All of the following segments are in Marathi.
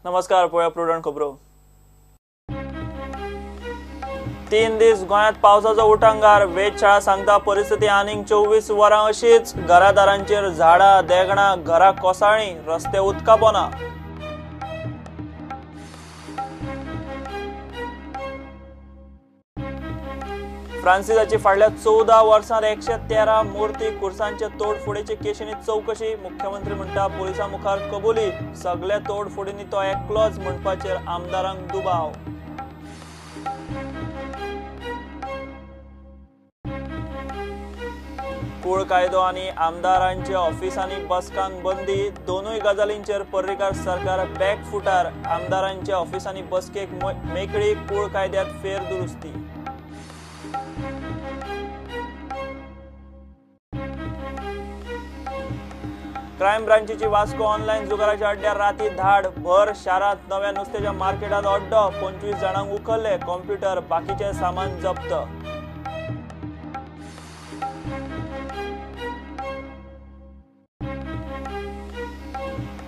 नमस्कार, पळया प्रुडंट खबरो। 3 दीस गोंयांत पावसाचो उटंगार। वेधशाळा सांगता परिस्थिती आनीक 24 वरां अशीच। घरादारांचेर झाडां, देगणां, घरां कोसळ्ळीं, रस्ते उदका पोना। फ्रांसिसाची फाटल्या 14 वर्सांत 113 मूर्ती खुर्सांचे तोडफोडीचे केशींनी चौकशी। मुख्यमंत्री म्हणटा पोलिसां मुखार कबुली। सगळे तोडफोडींनी तो एकलोच म्हणपाचेर आमदारांक दुबाव। कूळ कायदो आनी आमदारांचे ऑफिसांनी बसकांक बंदी। दोनूय गजालींचेर पर्रीकार सरकार बॅकफुटार। आमदारांचे ऑफिसांनी बसकेक मेकळी। कूळ कायद्यात फेरदुरुस्ती। क्रायम ब्रांचीची वास्को ऑनलायन जुगाराच्या अड्ड्यार राती धाड। भर शारांत नव्या नुस्त्याच्या मार्केटात अड्डो। 25 जाणांक उखल्ले। कॉम्प्युटर, बाकीचे सामान जप्त।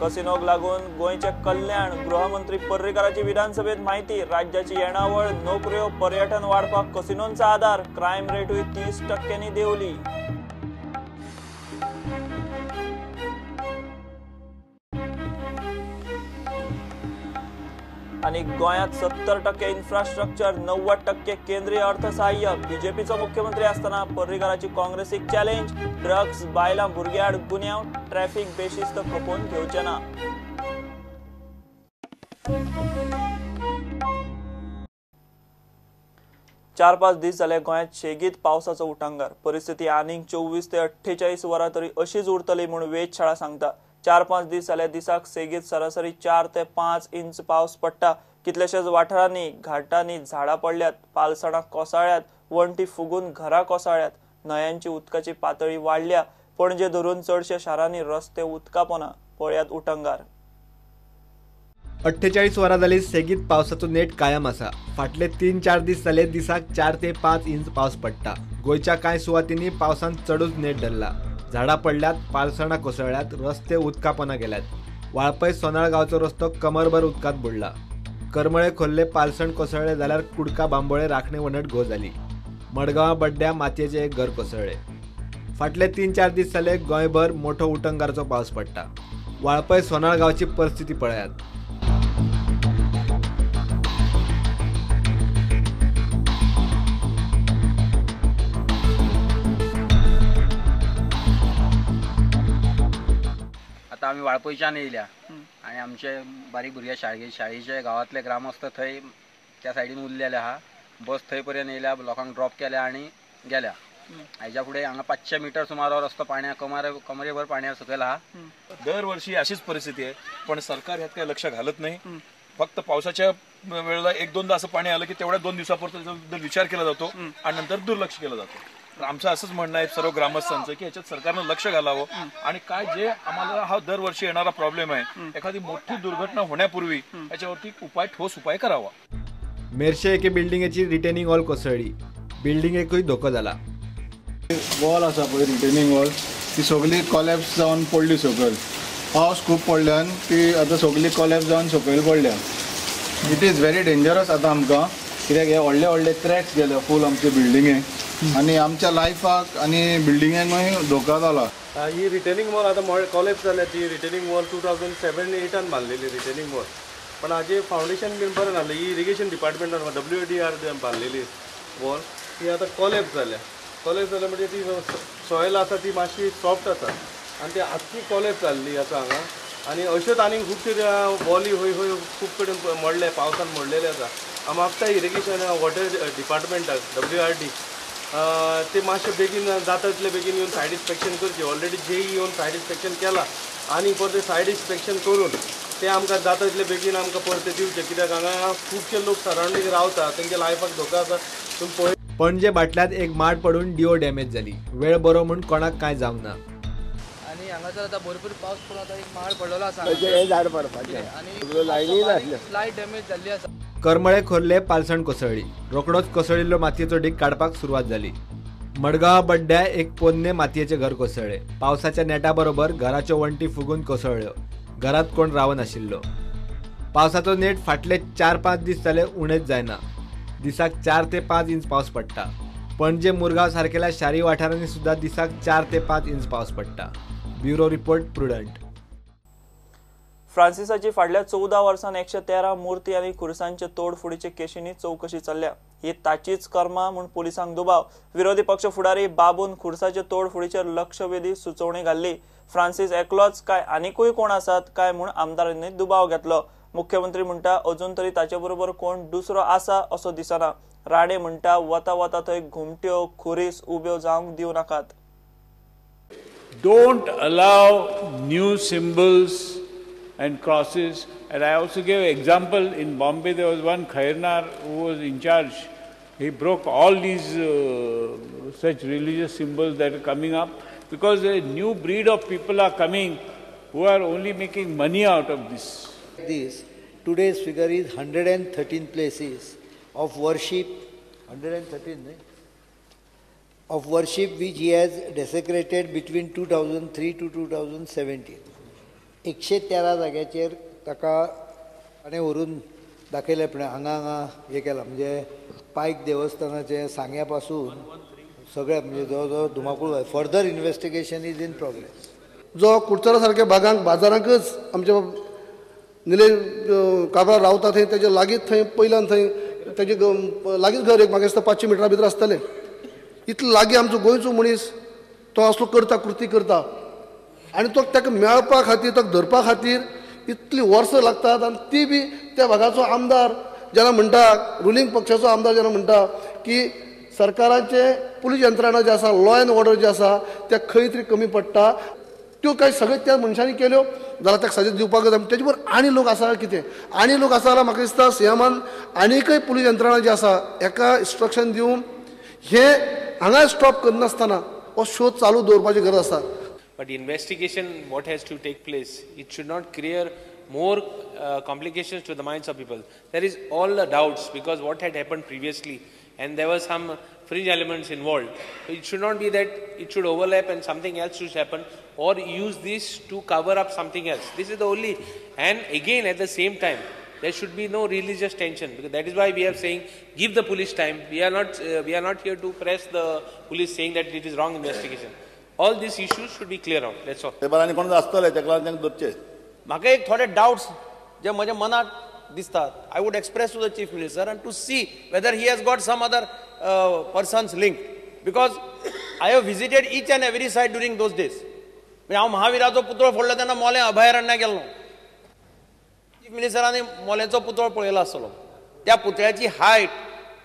कसिनोक लागून गोंयचे कल्याण। गृहमंत्री पर्रीकाराची विधानसभेत माहिती। राज्याची येणावळ, नोकऱ्यो, पर्यटन वाडपाक कसिनोंचा आधार। क्रायम रेटूय 30% देंवली। आणि गोंयांत 70% इन्फ्रास्ट्रक्चर, 90% केंद्रीय अर्थसहाय्य। बीजेपीचो मुख्यमंत्री असताना पर्रीकाराची काँग्रेसीक चॅलेंज। ड्रग्स, बायलां, भुरग्यां आड गुन्यांव। ट्रॅफिक बेशिस्त खपोवन घेवचे ना। चार 5 दीस जाले गोंयांत शेगीत पावसाचो उटंगार। परिस्थिती आनीक 24 ते 48 वरां तरी अशीच उरतली म्हूण वेधशाळा सांगता। 4-5 दीस जाले दिसाक सेगीत सरासरी 4 ते 5 इंच पावस पडटा। कितलेशेच वाठारांनी, घाटांनी झाडां पडल्यात, पालसणां कोसळ्ळ्यात, वणटी फुगून घरां कोसळ्ळ्यात। न्हंयांची उदकाची पातळी वाडल्या। पणजे धरून चडशा शारांनी रस्ते उदका पोना। पळयात उटंगार। 48 वरां जाली सेगीत पावसाचो नेट कायम आसा। फाटले 3-4 दीस जाले दिसाक 4 ते 5 इंच पावस पडटा। गोंयच्या कांय सुवातींनी पावसान चडूच नेट धरला। झाडां पडल्यात, पालसणां कोसळ्ळ्यात, रस्ते उदका पोना गेल्यात। वाळपय सोनाळ गांवचो रस्तो कमरभर उदकांत बुडला। करमळे खोल्ले पालसण कोसळ्ळे जाल्यार कुडका बांबोळे राखणे वणट घो जाली। मडगांवां बड्ड्या मातयेचें एक घर कोसळ्ळें। फाटले 3-4 दीस जाले गोंयभर मोठो उटंगाराचो पावस पडटा। वाळपय सोनाळ गांवची परिस्थिती पळयात। आता आम्ही वाळपयच्यान येयल्या आणि आमचे बारीक भुरगे शाळेचे गावातले ग्रामस्थ थंय त्या सायडीन उरलेले आहा। बस थंय पर्यंत येयल्या, लोकांक ड्रॉप केल्या आणि गेल्या। हाच्या फुडें हांगा 500 मीटर सुमार रस्तो पाण्या कमरेभर पाण्यार सकयल आहा। दरवर्षी अशीच परिस्थिती आहे, पण सरकार ह्यात काही लक्ष घालत नाही। फक्त पावसाच्या वेळेला 1-2दा असं पाणी आलं की तेवढ्या 2 दिवसापुरता विचार केला जातो आणि नंतर दुर्लक्ष केलं जातं। आमचं असंच म्हणणं आहे सर्व ग्रामस्थांचं की ह्याच्यात सरकारनं लक्ष घालावं आणि काय जे आम्हाला हा दरवर्षी येणारा प्रॉब्लेम आहे, एखादी मोठी दुर्घटना होण्यापूर्वी याच्यावरती ठोस उपाय करावा। मेर्शे एके बिल्डिंगेची रिटेनिंग वॉल कोसळ्ळी। बिल्डिंगेकूय धोको जाला। वॉल आसा पळय रिटेनिंग वॉल, ती सगळी कॉलॅप्स जावन पडली सकयल। पावस खूब पडल्यान ती आतां सगळी कॉलॅप्स जावन सकयल पडल्या। इट इज व्हेरी डेंजरस आतां आमकां, कित्याक हे व्हडले व्हडले क्रॅक्स गेले फूल आमचे बिल्डिंगेक आणि आमच्या लायफाक आणि बिल्डिंगांकूय धोका जाला। ही रिटेनिंग वॉल आता कॉलेप्स जाल्या। ती रिटेनिंग वॉल 2007-8 बांधलेली रिटेनिंग वॉल, पण हाजे फाउंडेशन बीन बरें नासलें। ही इरिगेशन डिपार्टमेंटान WDR बांधलेली वॉल ही आता कॉलेप्स जाल्या म्हणजे ती सॉयल आसा ती मातशी सॉफ्ट आसा आणि ती आख्खी कॉलेप्स जाल्ली आसा हांगा। आणि अश्योच आनीक खुबशे वॉली खंय खूब कडेन मोडले, पावसान मोडलेले आसा। हांव मागता इरिगेशन वॉटर डिपार्टमेंटाक WRD ते मातशें बेगीन जाता तितले बेगीन येवन सायड इन्स्पेक्शन करचे। ऑलरेडी JE येवन सायड इन्स्पेक्शन केला आणि परते सायड इन्स्पेक्शन करून ते आमकां जाता तितले बेगीन आमकां परते दिवचे, कित्याक हांगा खुबशे लोक सरावंडींग रावता, तांच्या लायफाक धोका आसा। तुम्ही पणजे बाटल्यात एक माड पडून डिओ डॅमेज जाली। वेळ बरो म्हूण कोणाक कांय जावंक ना। आणि हांगासर आतां भरपूर पावस पडून आतां एक माड पडलेलो आसा आणि लायट डॅमेज जाल्ली आसा। करमळे खोर्ले पालसण कोसळ्ळी। रोखडोच कोसळिल्लो मातयेचो ढीग काडपाक सुरवात जाली। मडगांव बड्ड्या एक पोन्ने मातयेचे घर कोसळ्ळे। पावसाच्या नेटा बरोबर घराच्यो वणटी फुगून कोसळ्ळ्यो। घरात कोण रावनाशिल्लो। पावसाचो नेट फाटले 4-5 दीस जाले उणेच जायना. दिसाक 4 ते 5 इंच पावस पडटा. पणजे मुरगांव सारकेल्या शारी वाठारांनी सुद्धा दिसाक 4 ते 5 इंच पावस पडटा. Bureau report prudent. फ्रांसिसाची फाटल्या 14 वर्सांत 113 मुर्ती आनी खुर्सांचे तोडफोडीचे केशींनी चौकशी चल्ल्या. ही ताचीच कर्मा म्हूण पुलिसांक दुबाव. विरोधी पक्ष फुडारी बाबून खुर्साचे तोडफोडीचेर लक्षवेधी सुचोवणी घाल्ली. फ्रांसीस एकलोच काय आनीकूय कोण आसात काय म्हूण आमदारांनी दुबाव घेतलो. मुख्यमंत्री म्हणटा अजून तरी ताचे बरोबर कोण दुसरो आसा असो दिसना. राणे म्हणटा वता वता थंय घुमट्यो खुरीस उब्यो जावंक दिवं नाकात. Don't allow new symbols and crosses. And I also gave an example. In Bombay there was one Khairnar who was in charge. He broke all these such religious symbols that are coming up, because a new breed of people are coming who are only making money out of this. Today's figure is 113 places of worship, 113 of worship which he has desecrated between 2003 to 2017. 113 जाग्याचेर ताका ताणें व्हरून दाखयलें. पण हांगा हें केलां, म्हणजे पायक देवस्थानाचे सांग्या पासून सगळ्या म्हणजे जवळ जवळ धुमाकूळ. Further investigation is in progress. जो कुडचरा सारख्या भागांक बाजारांकच आमच्या निलेश काबरा रावता थंय तेजे लागींच थंय पयल्यान थंय तेजे लागींच घर एक म्हाका दिसता 500 मिटरा भितर आसतलें. इतलो लागीं आमचो गोंयचो मनीस तो असलो करता, कृती करता, आनी तो ताका मेळपा खातीर ताका धरपा खातीर इतली वर्सां लागतात. आनी ती बी त्या भागाचो आमदार जेन्ना म्हणटा, रुलींग पक्षाचो आमदार जेन्ना म्हणटा की सरकाराचे पुलीस यंत्रणा जे आसा, लॉ एंड ऑर्डर जे आसा त्या खंय तरी कमी पडटा, त्यो कांय सगळे त्या मनशांनी केल्यो जाल्यार ताका साजेत दिवपाक जाय. तेजे बरोबर आनी लोक आसा कितें, आनी लोक आसा जाल्यार म्हाका दिसता सीएमान आनीकय पुलीस यंत्रणा जी आसा एका इंस्ट्रक्शन दिवन हे हांगा स्टॉप करनासतना हो शोध चालू दवरपाची गरज आसा. But investigation, what has to take place, it should not create more complications to the minds of people. There is all the doubts because what had happened previously, and there were some fringe elements involved. So it should not be that it should overlap and something else should happen, or use this to cover up something else. This is the only, and again at the same time, there should be no religious tension, because that is why we are saying give the police time. We are not here to press the police saying that it is wrong investigation. All these issues should be clear out. That's all. ते बरांनी कोण आसतले तेका तांकां धरचे. म्हाका एक थोडे डाउट्स जे म्हज्या मनाक दिसतात. I would express to the chief minister and to see whether he has got some other persons linked, because I have visited each and every site during those days. हांव महावीराचो पुतळो फोडलो तेन्ना मोले अभयारण्या गेल्लो. चीफ मिनिस्टरांनी मोलेचो पुतळो पळयलो आसतलो. त्या पुतळ्याची हायट,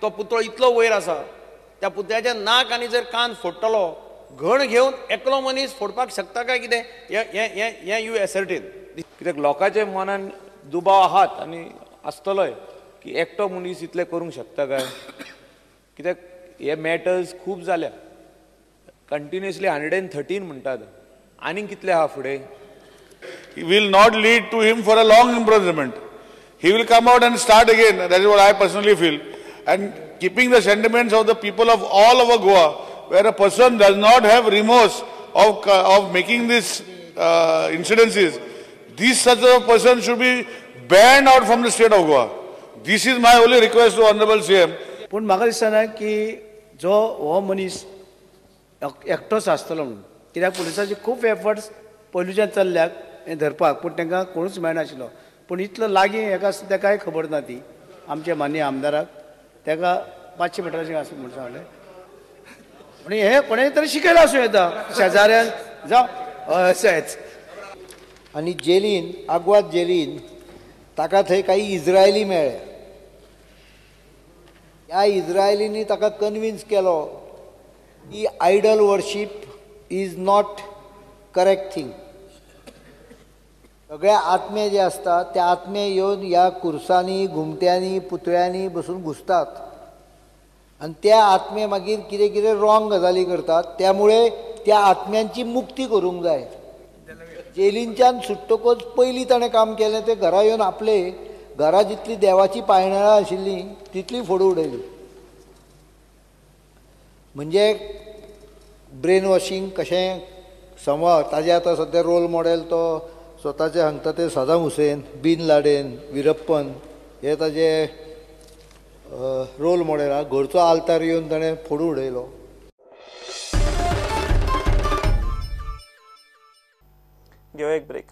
तो पुतळो इतलो वयर आसा, त्या पुतळ्याचे नाक आनी जर कान फोडटलो, घण घेवन एकलो मनीस फोडपाक शकता काय कितें, हें यू एसर्टेन. कित्याक लोकांच्या मनान दुबाव आहात आनी आसतलोय की एकटो मनीस इतलें करूंक शकता काय. कित्याक हे मॅटर्स खूब जाल्या. कंटिन्युअसली 113 म्हणटात. आनीक कितले आहा फुडें. He will not lead to him for a long imprisonment. He will come out and start again. That is what I personally feel. And keeping the sentiments of the people of all over Goa, where a person does not have remorse of making these incidences, this such a person should be banned out from the state of Goa. This is my only request to Honorable CM. पूण म्हाका दिसना की जो हो मनीस एकटोच आसतलो म्हणून. कित्याक पुलिसाचे खूब एफर्ट्स पयलींच्यान चल्ल्यात हें धरपाक, पूण तांकां कोणूच मेळनाशिल्लो. पूण इतलो लागीं हेका सुद्दां कांय खबर ना ती आमच्या माननीय आमदाराक. ताका 500 मिटराचें आसूं म्हणून सांगलें. आनी हे कोणें तरी शिकयला आसूं येता शेजाऱ्यान जावं अशेंच. आनी जेलीन, आग्वाद जेलीन ताका थंय काही इज्रायली मेळ्ळे. ह्या इज्रायलींनी ताका कन्विन्स केलो की idol worship is not correct thing. सगळ्या आत्मे जे असतात त्या आत्मे येवन ह्या कुर्सांनी, घुमट्यांनी, पुतळ्यांनी बसून घुसतात आणि त्या आत्मे मागीर कितें कितें रॉंग गजाली करतात. त्यामुळे त्या आत्म्यांची मुक्ती करूंक जाय. जेलींच्यान सुट्टकच पयलीं ताणें काम केलें तें घरा येवन आपले घरा जितली देवाची पायणाळां आशिल्लीं तितली फोडून उडयली. म्हणजे ब्रेन वॉशींग कशें समज ताजे आतां सद्या रोल मॉडेल तो स्वताचे हांगता ते सदाम हुसेन, बिन लाडेन, विरप्पन हे ताजे रोल मॉडेल हा. घरचो आल्तार येवन ताणें फोडून उडयलो. घेऊ एक ब्रेक.